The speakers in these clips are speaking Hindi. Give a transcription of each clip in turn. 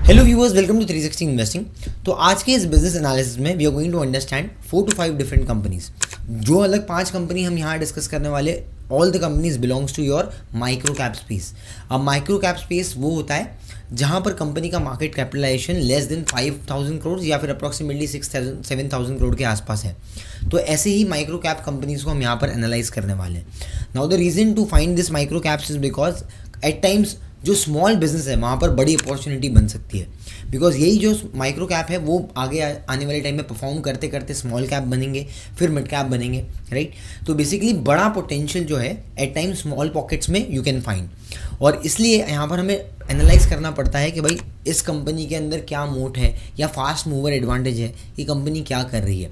Hello viewers, welcome to 360 investing. तो आज के इस बिजनेस एनालिसिस में we are going to understand 4 to 5 different companies. जो अलग 5 कंपनी हम यहाँ डिस्कस करने वाले, all the companies belongs to your micro cap space. अब माइक्रो कैप स्पेस वो होता है जहाँ पर कंपनी का market capitalization less than 5,000 crore या फिर अप्रॉक्सीमेटली 7,000 करोड़ के आसपास है। तो ऐसे ही माइक्रो कैप कंपनीज को हम यहाँ पर एनालाइज करने वाले हैं। Now the reason to find this micro caps is because at times जो स्मॉल बिजनेस है वहाँ पर बड़ी अपॉर्चुनिटी बन सकती है। बिकॉज यही जो माइक्रो कैप है वो आगे आने वाले टाइम में परफॉर्म करते करते स्मॉल कैप बनेंगे, फिर मिड कैप बनेंगे, राइट। तो बेसिकली बड़ा पोटेंशियल जो है एट टाइम स्मॉल पॉकेट्स में यू कैन फाइंड। और इसलिए यहाँ पर हमें एनालाइज करना पड़ता है कि भाई इस कंपनी के अंदर क्या मोट है या फास्ट मूवर एडवांटेज है, ये कंपनी क्या कर रही है।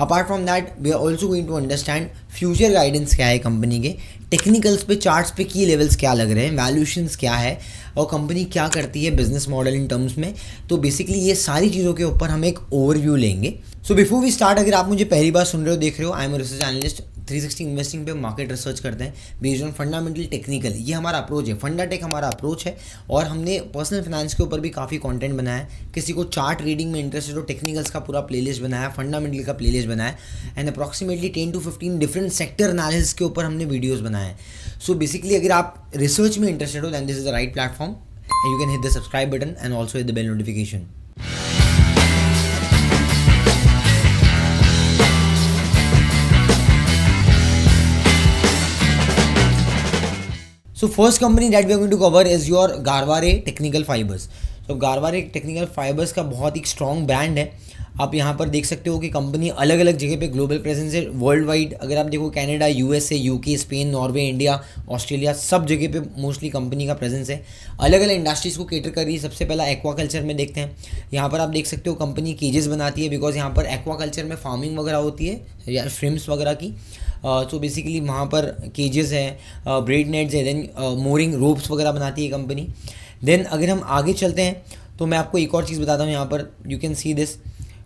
Apart from that we are also going to understand future guidance क्या है कंपनी के, टेक्निकल्स पे, चार्ट्स पे की लेवल्स क्या लग रहे हैं, वैल्यूएशंस क्या है और कंपनी क्या करती है बिजनेस मॉडल इन टर्म्स में। तो बेसिकली ये सारी चीज़ों के ऊपर हम एक ओवरव्यू लेंगे। सो बिफोर वी स्टार्ट, अगर आप मुझे पहली बार सुन रहे हो, देख रहे हो, I am research analyst. 360 investing पे मार्केट रिसर्च करते हैं बेस्ड ऑन फंडामेंटल टेक्निकल, ये हमारा अप्रोच है। फंडा टेक हमारा अप्रोच है और हमने पर्सनल फाइनेंस के ऊपर भी काफ़ी कंटेंट बनाया है। किसी को चार्ट रीडिंग में इंटरेस्ट है तो टेक्निकल्स का पूरा प्लेलिस्ट बनाया, फंडामेंटल का प्लेलिस्ट बनाया and approximately 10 to 15 different sector analysis के ऊपर हमने वीडियोस बनाए हैं। सो बेसिकली अगर आप रिसर्च में इंटरेस्टेड हो then this is the right platform and you can hit the subscribe button and also hit the bell notification. So first company that we are going to cover is your Garware technical fibres. तो गारवारे टेक्निकल फाइबर्स का बहुत ही स्ट्रॉन्ग ब्रांड है। आप यहाँ पर देख सकते हो कि कंपनी अलग अलग जगह पे ग्लोबल प्रेजेंस है, वर्ल्ड वाइड। अगर आप देखो Canada, USA, UK, Spain, Norway, India, Australia, सब जगह पे मोस्टली कंपनी का प्रेजेंस है। अलग अलग इंडस्ट्रीज़ को केटर कर रही है। सबसे पहला एक्वाकल्चर में देखते हैं। यहाँ पर आप देख सकते हो कंपनी केजेस बनाती है बिकॉज यहाँ पर एक्वाकल्चर में फार्मिंग वगैरह होती है या श्रिम्प्स वगैरह की। तो बेसिकली वहाँ पर केजेस है, ब्रेड नेट्स है, देन मोरिंग रोप्स वगैरह बनाती है कंपनी। देन अगर हम आगे चलते हैं तो मैं आपको एक और चीज़ बताता हूँ। यहाँ पर you can see this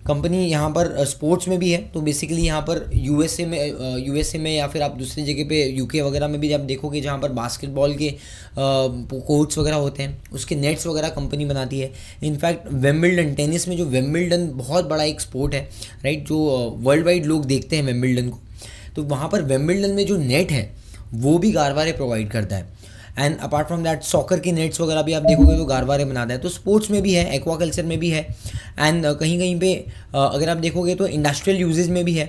company यहाँ पर स्पोर्ट्स में भी है। तो बेसिकली यहाँ पर यूएसए में या फिर आप दूसरी जगह पे यूके वगैरह में भी आप देखोगे जहाँ पर बास्केटबॉल के कोर्ट्स वगैरह होते हैं, उसके नेट्स वगैरह कंपनी बनाती है। इनफैक्ट वेम्बल्डन, टेनिस में जो वेम्बल्डन बहुत बड़ा एक स्पोर्ट है, राइट, जो वर्ल्ड वाइड लोग देखते हैं वेम्बल्डन को। तो वहाँ पर वेम्बल्डन में जो नेट है वो भी गारवारे प्रोवाइड करता है। And apart from that soccer की नेट्स वगैरह भी आप देखोगे तो गारवारे बनाता है। तो स्पोर्ट्स में भी है, एक्वाकल्चर में भी है एंड कहीं कहीं पे अगर आप देखोगे तो इंडस्ट्रियल यूजेज में भी है।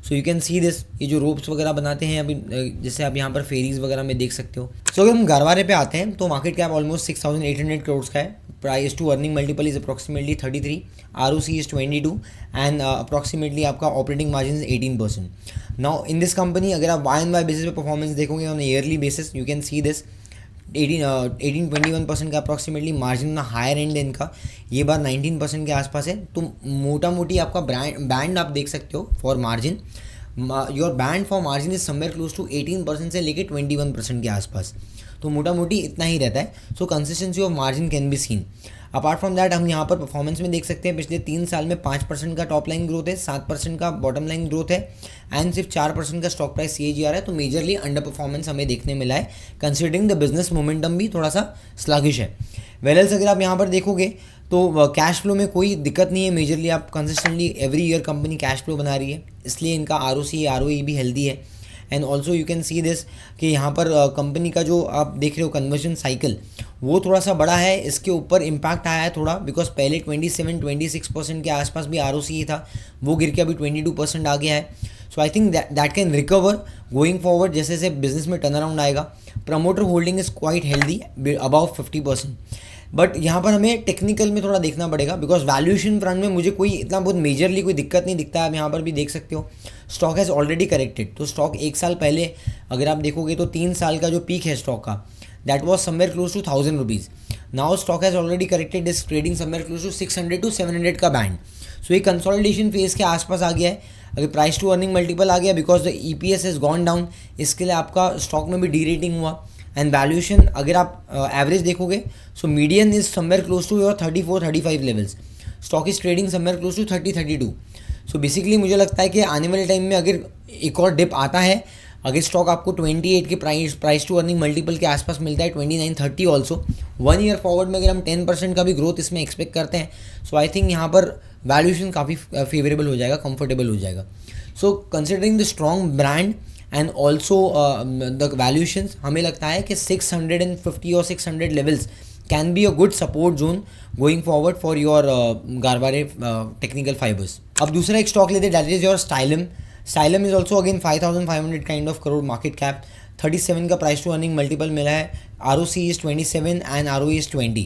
So you can see this, ये जो रोप्स वगैरह बनाते हैं अभी, जैसे आप यहाँ पर फेरीज वगैरह में देख सकते हो। सो अगर हम गारवारे पे आते हैं तो मार्केट कैप ऑलमोस्ट 6,800 करोड़ का है। Price to earning multiple is approximately 33, ROC is 22 and approximately आपका operating margin 18%। Now in this company अगर आप Y&Y बेसिस पे परफॉर्मेंस देखोगे on yearly basis, you can see this 18-21% का अप्रॉक्सीमेटली मार्जिन ना हायर एंड इनका ये बार 19% के आसपास है। तो मोटा मोटी आपका बैंड आप देख सकते हो for margin, your band for margin is somewhere close to 18% से लेके 21% के आसपास। तो मोटा मोटी इतना ही रहता है। सो consistency of margin can be seen. Apart from that हम यहाँ पर परफॉर्मेंस में देख सकते हैं पिछले 3 साल में 5% का टॉप लाइन ग्रोथ है, 7% का बॉटम लाइन ग्रोथ है एंड सिर्फ 4% का स्टॉक प्राइस CAGR है। तो मेजरली अंडर परफॉर्मेंस हमें देखने मिला है कंसिडरिंग द बिजनेस मोमेंटम भी थोड़ा सा स्लगिश है। वेलल्स अगर आप यहाँ पर देखोगे तो कैश फ्लो में कोई दिक्कत नहीं है। मेजरली आप consistently every year company cash flow बना रही है, इसलिए इनका ROC ROE भी हेल्दी है। And also you can see this कि यहाँ पर कंपनी का जो आप देख रहे हो कन्वर्जन साइकिल वो थोड़ा सा बड़ा है, इसके ऊपर इम्पैक्ट आया है थोड़ा बिकॉज पहले 27-26% के आसपास भी ROC था, वो गिर के अभी 22% आ गया है। So I think that can recover going forward जैसे जैसे बिजनेस में टर्न अराउंड आएगा। Promoter holding is quite healthy about 50%। But यहाँ पर हमें टेक्निकल में थोड़ा देखना पड़ेगा बिकॉज वैल्यूएशन फ्रंट में मुझे कोई इतना बहुत मेजरली कोई दिक्कत नहीं दिखता है। आप यहाँ पर भी देख सकते हो स्टॉक हैज़ ऑलरेडी करेक्टेड। तो स्टॉक 1 साल पहले अगर आप देखोगे तो 3 साल का जो पीक है स्टॉक का that was somewhere close to 1,000 rupees. Now stock has already corrected, is trading somewhere close to 600 to 700 का बैंड। सो ये कंसोलिडेशन फेज के आसपास आ गया है। अगर प्राइस टू अर्निंग मल्टीपल आ गया because the EPS has gone down, इसके लिए आपका स्टॉक में भी डी रेटिंग हुआ। एंड वैल्यूएशन अगर आप एवरेज देखोगे so median is somewhere close to your 34-35 levels. Stock is trading somewhere close to 30-32। So basically मुझे लगता है कि आने वाले टाइम में अगर एक और डिप आता है, अगर स्टॉक आपको 28 के प्राइस टू अर्निंग मल्टीपल के आसपास मिलता है, 29-30 ऑल्सो, 1 ईयर फॉरवर्ड में अगर हम 10% का भी ग्रोथ इसमें एक्सपेक्ट करते हैं, सो आई थिंक यहाँ पर वैल्यूएशन काफ़ी फेवरेबल हो जाएगा, कंफर्टेबल हो जाएगा. So considering the strong brand and also the valuations, हमें लगता है कि 650 और 600 levels can be a good support zone going forward for your Garware technical fibres. अब दूसरा एक स्टॉक लेते, that is your Stylam. Stylam is also again 5500 kind of crore market cap, 37 का प्राइस टू अर्निंग मल्टीपल मिला है, ROC is 27 and ROE is 20.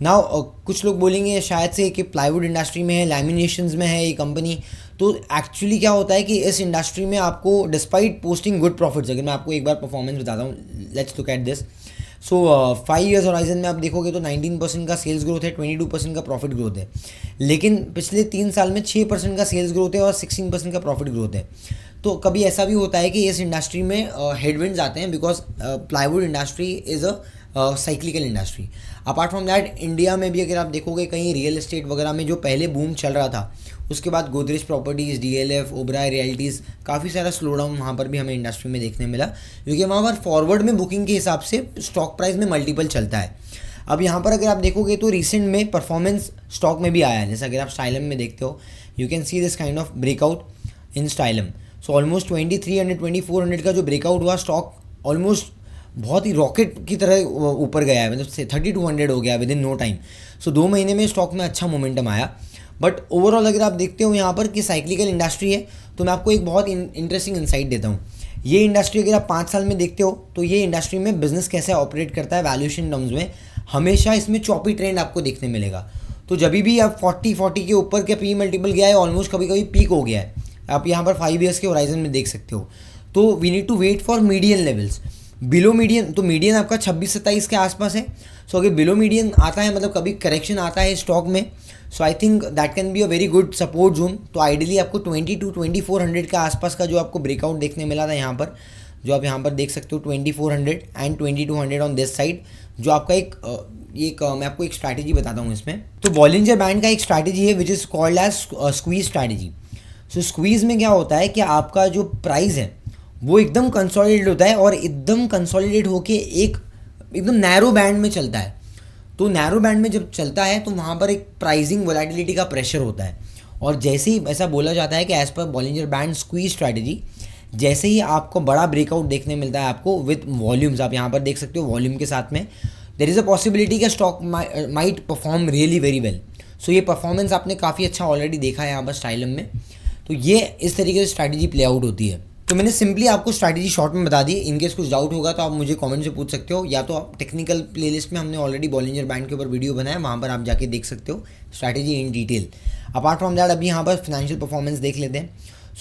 Now कुछ लोग बोलेंगे शायद से कि प्लाईवुड इंडस्ट्री में है, लैमिनेशंस में है ये कंपनी, तो एक्चुअली क्या होता है कि इस इंडस्ट्री में आपको डिस्पाइट पोस्टिंग गुड प्रॉफिट्स, अगर मैं आपको एक बार परफॉर्मेंस बताता हूँ, let's look at this. So 5 years horizon में आप देखोगे तो 19% का सेल्स ग्रोथ है, 22% का प्रॉफिट ग्रोथ है. लेकिन पिछले 3 साल में 6% का सेल्स ग्रोथ है और 16% का प्रॉफिट ग्रोथ है. तो कभी ऐसा भी होता है कि इस इंडस्ट्री में हेडविंड्स आते हैं, because plywood industry is a cyclical industry. Apart from that India में भी अगर आप देखोगे कहीं रियल एस्टेट वगैरह में जो पहले बूम चल रहा था, उसके बाद गोदरेज प्रॉपर्टीज़, DLF, ओबराय रियल्टीज़, काफ़ी सारा स्लो डाउन वहाँ पर भी हमें इंडस्ट्री में देखने मिला, क्योंकि वहाँ पर फॉरवर्ड में बुकिंग के हिसाब से स्टॉक प्राइस में मल्टीपल चलता है. अब यहाँ पर अगर आप देखोगे तो रिसेंट में परफॉर्मेंस स्टॉक में भी आया है, जैसे अगर आप स्टाइलम में देखते हो, you can see this kind of breakout in Stylam. So almost 2300 2400 का जो ब्रेकआउट हुआ, स्टॉक ऑलमोस्ट बहुत ही रॉकेट की तरह ऊपर गया है, मतलब 3200 हो गया विद इन नो टाइम. सो 2 महीने में स्टॉक में अच्छा मोमेंटम आया. बट ओवरऑल अगर आप देखते हो यहाँ पर कि साइक्लिकल इंडस्ट्री है, तो मैं आपको एक बहुत इंटरेस्टिंग इंसाइट देता हूँ. ये इंडस्ट्री अगर आप 5 साल में देखते हो तो ये इंडस्ट्री में बिजनेस कैसे ऑपरेट करता है वैल्यूएशन टर्म्स में, हमेशा इसमें चॉपी ट्रेंड आपको देखने मिलेगा. तो जब भी आप 40 के ऊपर के पी मल्टीपल गया है, ऑलमोस्ट कभी कभी पीक हो गया है, आप यहाँ पर 5 ईयर्स के होराइजन में देख सकते हो. तो we need to wait for median levels. Below median, तो मीडियन आपका 26-27 के आसपास है. सो अगर बिलो मीडियन आता है, मतलब कभी करेक्शन आता है स्टॉक में, so I think that can be a very good support zone. तो आइडियली आपको 2400 के आसपास का जो आपको ब्रेकआउट देखने मिला था यहाँ पर, जो आप यहाँ पर देख सकते हो 2400 एंड 2200 ऑन दिस साइड, जो आपका एक मैं आपको एक स्ट्रैटेजी बताता हूँ इसमें. तो बॉलिंजर बैंड का एक स्ट्रैटेजी है which is called as squeeze strategy. So squeeze में क्या होता है कि आपका जो प्राइस है वो एकदम कंसोलिडेट होता है, और एकदम कंसोलिडेट होके एकदम नैरो बैंड में चलता है. तो नैरो बैंड में जब चलता है तो वहाँ पर एक प्राइसिंग वोलेटिलिटी का प्रेशर होता है. और जैसे ही ऐसा बोला जाता है कि as per Bollinger band squeeze strategy, जैसे ही आपको बड़ा ब्रेकआउट देखने मिलता है आपको विद वॉल्यूम्स, आप यहाँ पर देख सकते हो वॉल्यूम के साथ में, देयर इज़ अ पॉसिबिलिटी कि stock might perform really very well. So ये परफॉर्मेंस आपने काफ़ी अच्छा ऑलरेडी देखा है यहाँ पर स्टाइलम में. तो ये इस तरीके से स्ट्रैटेजी प्ले आउट होती है. तो मैंने सिंपली आपको स्ट्रैटेजी शॉर्ट में बता दी. इनकेस कुछ डाउट होगा तो आप मुझे कमेंट से पूछ सकते हो, या तो आप टेक्निकल प्लेलिस्ट में हमने ऑलरेडी बॉलिंजर बैंड के ऊपर वीडियो बनाया है, वहाँ पर आप जाके देख सकते हो strategy in detail. Apart from that अभी यहाँ पर फाइनेंशियल परफॉर्मेंस देख लेते हैं.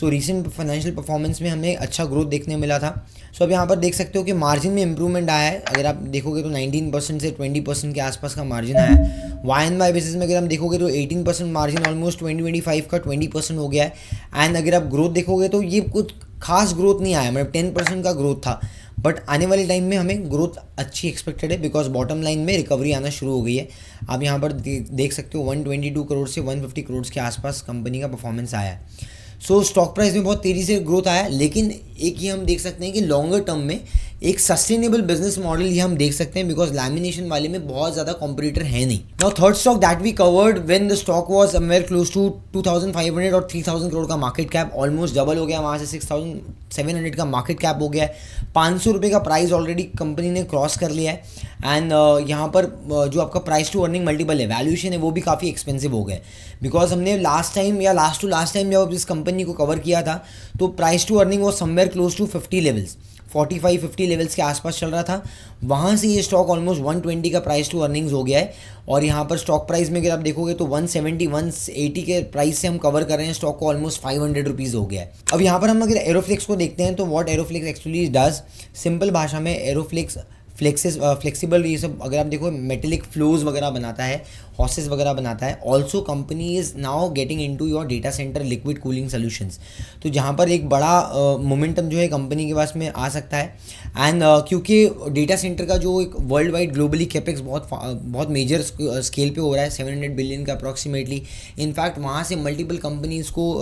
सो रिसेंट फाइनेंशियल परफॉर्मेंस में हमें अच्छा ग्रोथ देखने मिला था. सो अब यहाँ पर देख सकते हो कि मार्जिन में इंप्रूवमेंट आया है. अगर आप देखोगे तो 19% से 20% के आसपास का मार्जिन आया है. Y&Y बेसिस में अगर हम देखोगे तो 18% मार्जिन ऑलमोस्ट 2025 का 20% हो गया है. एंड अगर आप ग्रोथ देखोगे तो ये कुछ खास ग्रोथ नहीं आया, मतलब 10% का ग्रोथ था. बट आने वाले टाइम में हमें ग्रोथ अच्छी एक्सपेक्टेड है, बिकॉज बॉटम लाइन में रिकवरी आना शुरू हो गई है. आप यहाँ पर देख सकते हो 122 करोड़ से 150 करोड़ के आसपास कंपनी का परफॉर्मेंस आया है. सो स्टॉक प्राइस में बहुत तेज़ी से ग्रोथ आया. लेकिन एक ये हम देख सकते हैं कि लॉन्गर टर्म में एक सस्टेनेबल बिजनेस मॉडल ये हम देख सकते हैं, बिकॉज लैमिनेशन वाले में बहुत ज़्यादा कॉम्पिटिटर है नहीं. Now third stock that we covered when the stock was somewhere close to 2500 और 3000 करोड़ का मार्केट कैप, ऑलमोस्ट डबल हो गया, वहाँ से 6700 का मार्केट कैप हो गया है. 500 रुपये का प्राइस ऑलरेडी कंपनी ने क्रॉस कर लिया है. एंड यहाँ पर जो आपका प्राइस टू अर्निंग मल्टीपल है, वैल्यूएशन है, वो भी काफ़ी एक्सपेंसिव हो गया. बिकॉज हमने लास्ट टाइम या लास्ट टू लास्ट टाइम जब इस कंपनी को कवर किया था तो प्राइस टू अर्निंग वो somewhere close to 50 levels, 45-50 levels के आसपास चल रहा था. वहाँ से ये स्टॉक ऑलमोस्ट 120 का प्राइस टू अर्निंग्स हो गया है. और यहाँ पर स्टॉक प्राइस में अगर आप देखोगे तो 170-180 के प्राइस से हम कवर कर रहे हैं स्टॉक को, ऑलमोस्ट 500 रुपीज़ हो गया है. अब यहाँ पर हम अगर एरोफ्लेक्स को देखते हैं तो व्हाट एरोफ्लेक्स एक्चुअली डज, सिंपल भाषा में एरोफ्लेक्स फ्लेक्सिबल ये सब अगर आप देखो मेटेलिक फ्लोज वगैरह बनाता है, हॉसेस वगैरह बनाता है. Also company is now getting into your data centre liquid cooling solutions. तो जहाँ पर एक बड़ा मोमेंटम जो है कंपनी के पास में आ सकता है. एंड क्योंकि डेटा सेंटर का जो एक वर्ल्ड वाइड ग्लोबली कैपेक्स बहुत मेजर स्केल पे हो रहा है, 700 बिलियन का अप्रॉक्सीमेटली. इनफैक्ट वहाँ से मल्टीपल कंपनीज़ को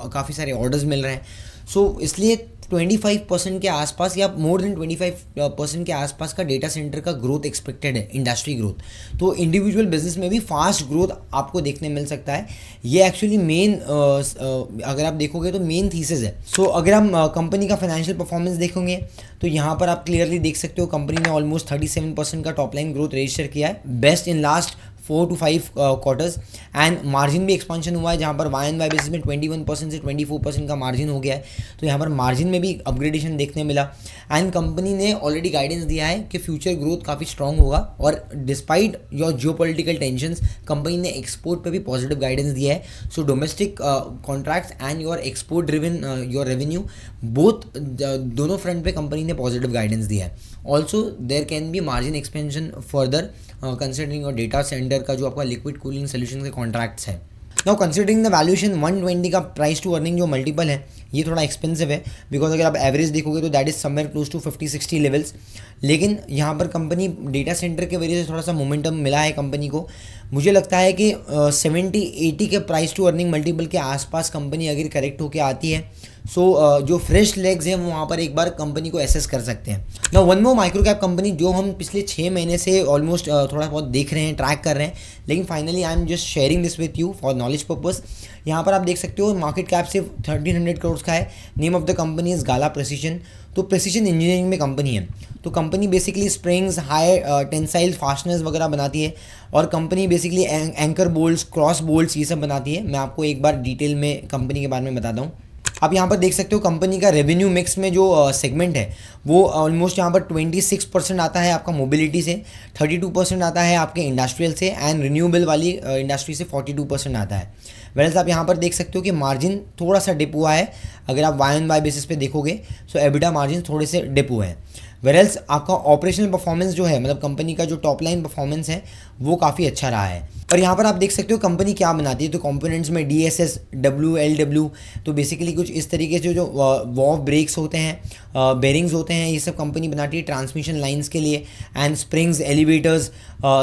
काफ़ी सारे ऑर्डर्स मिल रहे हैं. सो इसलिए 25% के आसपास या मोर देन 25% के आसपास का डेटा सेंटर का ग्रोथ एक्सपेक्टेड है, इंडस्ट्री ग्रोथ। तो इंडिविजुअल बिजनेस में भी फास्ट ग्रोथ आपको देखने मिल सकता है। ये एक्चुअली मेन अगर आप देखोगे तो मेन थीसिस है। सो अगर हम कंपनी का फाइनेंशियल परफॉर्मेंस देखोगे तो यहाँ पर आप क्लियरली देख सकते हो कंपनी ने ऑलमोस्ट 37% का टॉप लाइन ग्रोथ रजिस्टर किया है, best in last 4 to 5 quarters. And margin भी एक्सपांशन हुआ है, जहाँ पर वाई एंड वाई बेसिस में 21% से 24% का मार्जिन हो गया है। तो यहाँ पर मार्जिन में भी अपग्रेडेशन देखने मिला। एंड कंपनी ने ऑलरेडी गाइडेंस दिया है कि फ्यूचर ग्रोथ काफ़ी स्ट्रॉन्ग होगा, और despite your geopolitical tensions company ने एक्सपोर्ट पे भी पॉजिटिव गाइडेंस दिया है। So domestic contracts and your export driven your revenue both दोनों फ्रंट पे कंपनी ने पॉजिटिव गाइडेंस दिया है। Also there can be margin expansion further considering और डेटा सेंटर का जो आपका लिक्विड कूलिंग सोल्यूशन के कॉन्ट्रैक्ट्स है। नाउ कंसिडरिंग द वैल्यूएशन 120 का प्राइस टू अर्निंग जो मल्टीपल है, ये थोड़ा एक्सपेंसिव है, बिकॉज अगर आप एवरेज देखोगे तो that is somewhere close to 50-60 levels. लेकिन यहाँ पर कंपनी डेटा सेंटर के वजह से थोड़ा सा मोमेंटम मिला है कंपनी को। मुझे लगता है कि 70-80 के प्राइस टू अर्निंग मल्टीपल के आसपास कंपनी अगर करेक्ट होकर आती है, सो जो फ्रेश लेग्स हैं वो वहाँ पर एक बार कंपनी को एसेस कर सकते हैं। ना one more micro cap company जो हम पिछले 6 महीने से ऑलमोस्ट थोड़ा बहुत देख रहे हैं, ट्रैक कर रहे हैं, लेकिन finally I am just sharing this with you for knowledge purpose. यहाँ पर आप देख सकते हो मार्केट कैप सिर्फ 1300 करोड़ का है। Name of the company is Gala precision. तो प्रेसिशन इंजीनियरिंग में कंपनी है। तो company basically springs, high tensile fasteners वगैरह बनाती है, और company basically anchor bolts, cross bolts ये सब बनाती है। मैं आपको एक बार डिटेल में कंपनी के बारे में बताता हूँ। आप यहाँ पर देख सकते हो कंपनी का रेवेन्यू मिक्स में जो सेगमेंट है वो ऑलमोस्ट यहाँ पर 26% आता है आपका मोबिलिटी से, 32% आता है आपके इंडस्ट्रियल से, एंड रिन्यूएबल वाली इंडस्ट्री से 42% आता है। वेल्स आप यहाँ पर देख सकते हो कि मार्जिन थोड़ा सा डिप हुआ है। अगर आप वाई एंड वाई बेसिस पे देखोगे सो एबिटा मार्जिन थोड़े से डिप हुए हैं। वेरल्स आपका ऑपरेशल परफॉर्मेंस जो है, मतलब कंपनी का जो टॉप लाइन परफॉर्मेंस है वो काफ़ी अच्छा रहा है। और यहाँ पर आप देख सकते हो कंपनी क्या बनाती है। तो कंपोनेंट्स में DSS, WLW, तो बेसिकली कुछ इस तरीके से जो वॉल्व ब्रेक्स होते हैं, बेरिंग्स होते हैं, ये सब कंपनी बनाती है ट्रांसमिशन लाइंस के लिए, and springs, elevators,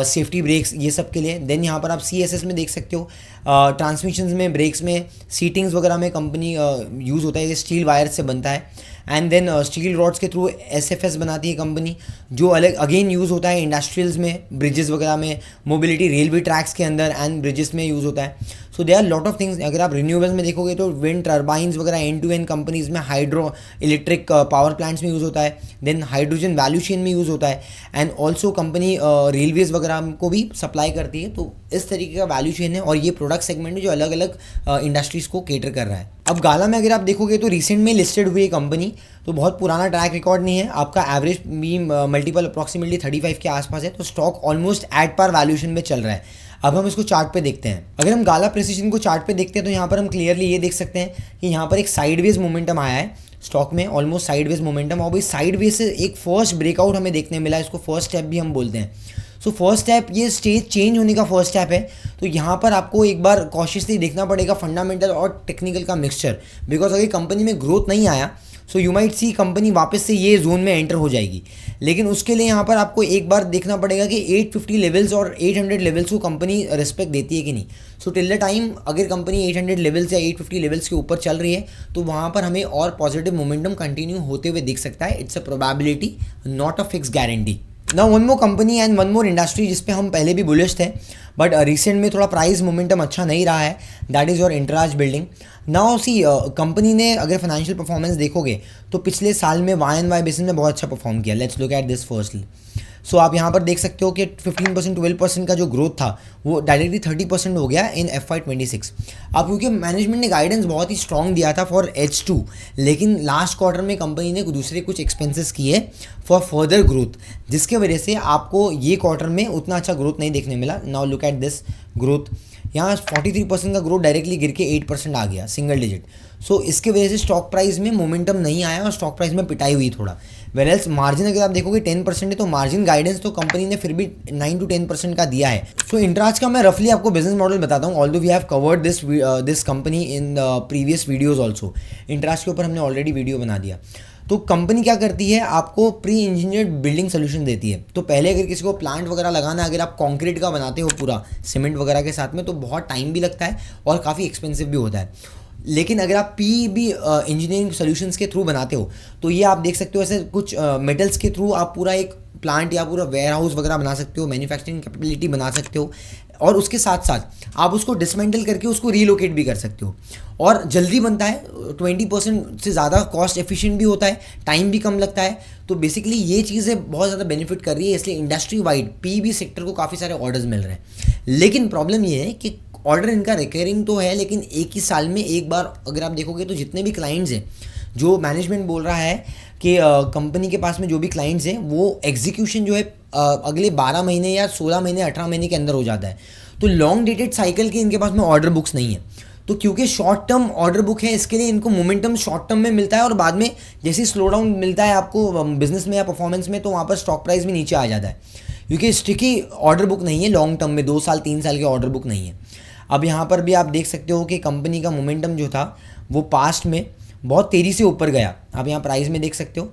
safety brakes, ये सब के लिए। देन यहाँ पर आप CSS में देख सकते हो ट्रांसमिशन में, ब्रेक्स में, सीटिंग्स वगैरह में कंपनी यूज़ होता है, ये स्टील वायर से बनता है। एंड देन स्टील रॉड्स के थ्रू SFS बनाती है कंपनी, जो अलग अगेन यूज़ होता है इंडस्ट्रियल्स में, ब्रिजेस वगैरह में, मोबिलिटी रेलवे ट्रैक्स के अंदर एंड ब्रिजेस में यूज़ होता है। So they are lot of things. अगर आप रिन्यूएबल्स में देखोगे तो विंड टर्बाइंस वगैरह एंड टू एंड कंपनीज में, हाइड्रो इलेक्ट्रिक पावर प्लांट्स में यूज़ होता है, देन हाइड्रोजन वैल्यू चेन में यूज़ होता है, एंड ऑल्सो कंपनी रेलवेज वगैरह को भी सप्लाई करती है। तो इस तरीके का वैल्यू चेन है, और ये प्रोडक्ट सेगमेंट है जो अलग अलग इंडस्ट्रीज़ को केटर कर रहा है। अब गाला में अगर आप देखोगे तो रिसेंट में लिस्टेड हुई है कंपनी, तो बहुत पुराना ट्रैक रिकॉर्ड नहीं है। आपका एवरेज भी मल्टीपल अप्रॉक्सीमेटली 35 के आसपास है। तो stock almost at par valuation में चल रहा है। अब हम इसको चार्ट पे देखते हैं। अगर हम गाला प्रेसिशन को चार्ट पे देखते हैं तो यहाँ पर हम क्लियरली ये देख सकते हैं कि यहाँ पर एक साइडवेज मोमेंटम आया है स्टॉक में, ऑलमोस्ट साइडवेज मोमेंटम। और भाई साइडवेज से एक फर्स्ट ब्रेकआउट हमें देखने मिला है, इसको फर्स्ट स्टेप भी हम बोलते हैं। सो फर्स्ट स्टेप, ये स्टेज चेंज होने का फर्स्ट स्टेप है। तो यहाँ पर आपको एक बार कॉशियसली देखना पड़ेगा फंडामेंटल और टेक्निकल का मिक्सचर, बिकॉज अगर कंपनी में ग्रोथ नहीं आया so you might see company वापस से ये जोन में एंटर हो जाएगी। लेकिन उसके लिए यहाँ पर आपको एक बार देखना पड़ेगा कि 850 लेवल्स और 800 लेवल्स को कंपनी रिस्पेक्ट देती है कि नहीं। सो टिल द टाइम अगर कंपनी 800 लेवल्स या 850 लेवल्स के ऊपर चल रही है तो वहाँ पर हमें और पॉजिटिव मोमेंटम कंटिन्यू होते हुए दिख सकता है। It's a probability, not a fix guarantee. Now one more company and one more industry जिस पे हम पहले भी बुलिश थे, बट रिसेंट में थोड़ा प्राइस मोमेंटम अच्छा नहीं रहा है, that is your Interarch building. Now see company ने अगर फाइनेंशियल परफॉर्मेंस देखोगे तो पिछले साल में वाई एंड वाई बेसिस में बहुत अच्छा परफॉर्म किया। Let's look at this firstly. So आप यहाँ पर देख सकते हो कि 15% 12% का जो ग्रोथ था वो डायरेक्टली 30% हो गया इन FY26। अब क्योंकि मैनेजमेंट ने गाइडेंस बहुत ही स्ट्रॉन्ग दिया था फॉर H2, लेकिन लास्ट क्वार्टर में कंपनी ने दूसरे कुछ एक्सपेंसेस किए फॉर फर्दर ग्रोथ, जिसके वजह से आपको ये क्वार्टर में उतना अच्छा ग्रोथ नहीं देखने मिला। Now look at this growth, यहाँ 43% का ग्रोथ डायरेक्टली गिर के 8% आ गया, सिंगल डिजिट। सो इसके वजह से स्टॉक प्राइस में मोमेंटम नहीं आया और स्टॉक प्राइस में पिटाई हुई थोड़ा। वेरएल्स मार्जिन अगर आप देखोगे 10% है, तो मार्जिन गाइडेंस तो कंपनी ने फिर भी 9 to 10% का दिया है। सो इंट्राज का मैं रफली आपको बिजनेस मॉडल बताता हूँ, although we have covered this company in previous videos also. Interarch के ऊपर हमने ऑलरेडी वीडियो बना दिया। तो कंपनी क्या करती है, आपको प्री इंजीनियर्ड बिल्डिंग सोल्यूशन देती है। तो पहले अगर किसी को प्लांट वगैरह लगाना, अगर आप कंक्रीट का बनाते हो पूरा सीमेंट वगैरह के साथ में, तो बहुत टाइम भी लगता है और काफ़ी एक्सपेंसिव भी होता है। लेकिन अगर आप पीईबी इंजीनियरिंग सॉल्यूशंस के थ्रू बनाते हो तो ये आप देख सकते हो ऐसे कुछ मेटल्स के थ्रू आप पूरा एक प्लांट या पूरा वेयर हाउस वगैरह बना सकते हो, मैन्युफैक्चरिंग कैपेबिलिटी बना सकते हो, और उसके साथ साथ आप उसको डिसमेंटल करके उसको रीलोकेट भी कर सकते हो और जल्दी बनता है, 20% से ज़्यादा कॉस्ट एफिशिएंट भी होता है, टाइम भी कम लगता है। तो बेसिकली ये चीज़ें बहुत ज़्यादा बेनिफिट कर रही है, इसलिए इंडस्ट्री वाइड पीईबी सेक्टर को काफ़ी सारे ऑर्डर्स मिल रहे हैं। लेकिन प्रॉब्लम ये है कि ऑर्डर इनका रिकरिंग तो है, लेकिन एक ही साल में एक बार अगर आप देखोगे तो जितने भी क्लाइंट्स हैं, जो मैनेजमेंट बोल रहा है कि कंपनी के पास में जो भी क्लाइंट्स हैं वो एग्जीक्यूशन जो है अगले 12 महीने या 16 महीने 18 महीने के अंदर हो जाता है। तो लॉन्ग डेटेड साइकिल के इनके पास में ऑर्डर बुक्स नहीं है। तो क्योंकि शॉर्ट टर्म ऑर्डर बुक है, इसके लिए इनको मोमेंटम शॉर्ट टर्म में मिलता है और बाद में जैसे स्लो डाउन मिलता है आपको बिजनेस में या परफॉर्मेंस में, तो वहाँ पर स्टॉक प्राइस भी नीचे आ जाता है, क्योंकि स्टिकी ऑर्डर बुक नहीं है लॉन्ग टर्म में, 2 साल 3 साल की ऑर्डर बुक नहीं है। अब यहाँ पर भी आप देख सकते हो कि कंपनी का मोमेंटम जो था वो पास्ट में बहुत तेज़ी से ऊपर गया। आप यहाँ प्राइस में देख सकते हो,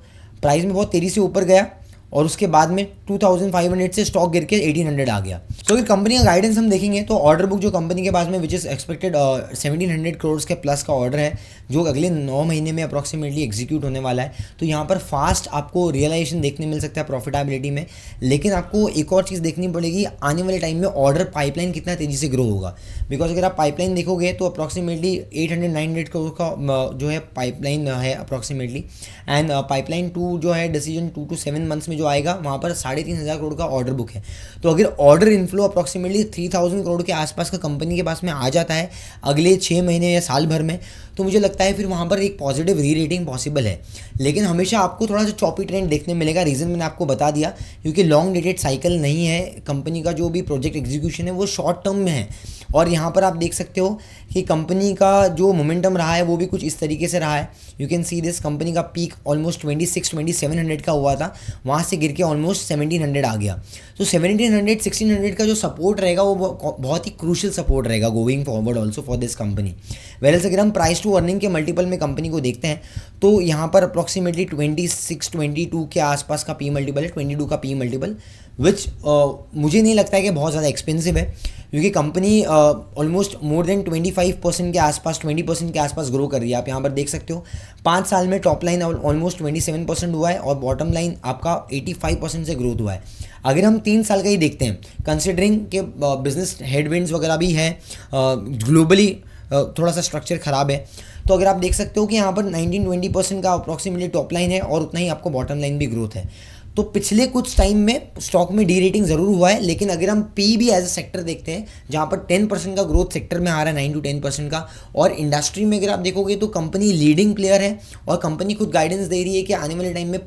प्राइस में बहुत तेज़ी से ऊपर गया और उसके बाद में 2500 से स्टॉक गिर के 1800 आ गया। तो अगर कंपनी का गाइडेंस हम देखेंगे तो ऑर्डर बुक जो कंपनी के पास में विच इज़ एक्सपेक्टेड 1700 करोड़ के प्लस का ऑर्डर है, जो अगले 9 महीने में अप्रॉक्सीमेटली एग्जीक्यूट होने वाला है। तो यहाँ पर फास्ट आपको रियलाइजेशन देखने मिल सकता है प्रॉफिटेबिलिटी में। लेकिन आपको एक और चीज़ देखनी पड़ेगी, आने वाले टाइम में ऑर्डर पाइपलाइन कितना तेज़ी से ग्रो होगा। बिकॉज अगर आप पाइपलाइन देखोगे तो अप्रॉक्सीमेटली 800-900 करोड़ का जो है पाइपलाइन है अप्रॉक्सीमेटली, एंड पाइपलाइन 2 जो है डिसीजन 2 to 7 मंथ्स में जो आएगा वहाँ पर 3500 करोड़ का ऑर्डर बुक है। तो अगर ऑर्डर इनफ्लो अप्रॉक्सीमेटली 3000 करोड़ के आसपास का कंपनी के पास में आ जाता है अगले 6 महीने या साल भर में, तो मुझे लगता है फिर वहाँ पर एक पॉजिटिव री रेटिंग पॉसिबल है। लेकिन हमेशा आपको थोड़ा सा चॉपी ट्रेंड देखने मिलेगा। रीज़न मैंने आपको बता दिया, क्योंकि लॉन्ग डेटेड साइकिल नहीं है कंपनी का, जो भी प्रोजेक्ट एग्जीक्यूशन है वो शॉर्ट टर्म में है। और यहाँ पर आप देख सकते हो कि कंपनी का जो मोमेंटम रहा है वो भी कुछ इस तरीके से रहा है। You can see this, company का पीक ऑलमोस्ट 2700 का हुआ था, वहाँ से गिर के ऑलमोस्ट 1700 आ गया। तो 1700-1600 का जो सपोर्ट रहेगा वो बहुत ही क्रूशियल सपोर्ट रहेगा going forward also for this company. Whereas अगर हम प्राइस टू अर्निंग के मल्टीपल में कंपनी को देखते हैं तो यहाँ पर अप्रॉक्सीमेटली 26-22 के आसपास का पी मल्टीपल है, 22 का पी मल्टीपल, विच मुझे नहीं लगता है कि बहुत ज़्यादा एक्सपेंसिव है, क्योंकि कंपनी ऑलमोस्ट मोर देन 25% के आसपास 20% के आसपास ग्रो कर रही है। आप यहाँ पर देख सकते हो 5 साल में टॉप लाइन ऑलमोस्ट 27% हुआ है और बॉटम लाइन आपका 85% से ग्रोथ हुआ है। अगर हम 3 साल का ही देखते हैं, कंसिडरिंग के बिजनेस हेडविंड्स वगैरह भी है, ग्लोबली थोड़ा सा स्ट्रक्चर ख़राब है, तो अगर आप देख सकते हो कि यहाँ पर 19-20% का अप्रॉक्सीमेटली टॉप लाइन है और उतना ही आपको बॉटम लाइन भी ग्रोथ है। तो पिछले कुछ टाइम में स्टॉक में डी रेटिंग ज़रूर हुआ है, लेकिन अगर हम पी भी एज अ सेक्टर देखते हैं जहाँ पर 10% का ग्रोथ सेक्टर में आ रहा है, 9-10% का, और इंडस्ट्री में अगर आप देखोगे तो कंपनी लीडिंग प्लेयर है और कंपनी खुद गाइडेंस दे रही है कि आने वाले टाइम में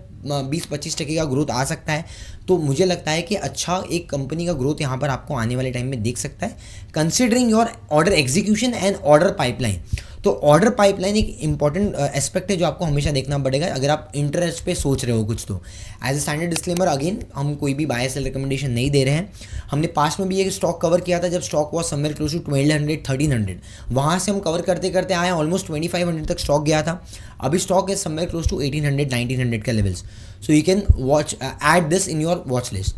20-25% का ग्रोथ आ सकता है। तो मुझे लगता है कि अच्छा एक कंपनी का ग्रोथ यहाँ पर आपको आने वाले टाइम में दिख सकता है, considering your order execution and order pipeline. तो ऑर्डर पाइपलाइन एक इंपॉर्टेंट एस्पेक्ट है जो आपको हमेशा देखना पड़ेगा अगर आप इंटरेस्ट पे सोच रहे हो कुछ। तो as a standard disclaimer, again हम कोई भी बाय सेल रिकमेंडेशन नहीं दे रहे हैं। हमने पास्ट में भी एक स्टॉक कवर किया था जब stock was somewhere close to 1200-1300, वहाँ से हम कवर करते करते आए, ऑलमोस्ट 2500 तक स्टॉक गया था। अभी स्टॉक है समवेयर क्लोज टू 1800-1900 के levels. So you can watch add this in your watch list.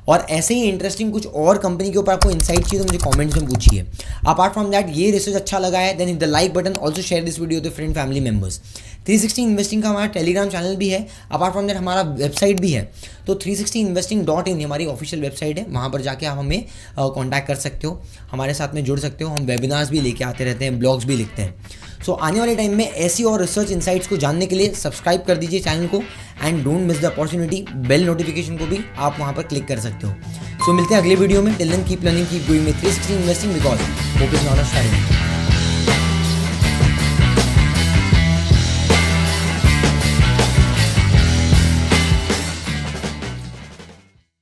और ऐसे ही इंटरेस्टिंग कुछ और कंपनी के ऊपर आपको इनसाइट चाहिए तो मुझे कमेंट्स में पूछिए। अपार्ट फ्रॉम दैट, ये रिसर्च अच्छा लगा है then hit the like button, also share this video with friend family members. 360 investing का हमारा टेलीग्राम चैनल भी है, अपार्ट फ्रॉम दैट हमारा वेबसाइट भी है। तो 360investing.in हमारी ऑफिशियल वेबसाइट है, वहाँ पर जाके आप हमें कॉन्टैक्ट कर सकते हो, हमारे साथ में जुड़ सकते हो। हम वेबिनार्स भी लेके आते रहते हैं, ब्लॉग्स भी लिखते हैं। सो आने वाले टाइम में ऐसी और रिसर्च इनसाइट्स को जानने के लिए सब्सक्राइब कर दीजिए चैनल को, and don't miss the opportunity, bell notification को भी आप वहाँ पर क्लिक कर सकते हो। सो मिलते हैं अगले वीडियो में। Till then keep learning, keep going with 360 investing, because hope is not a strategy.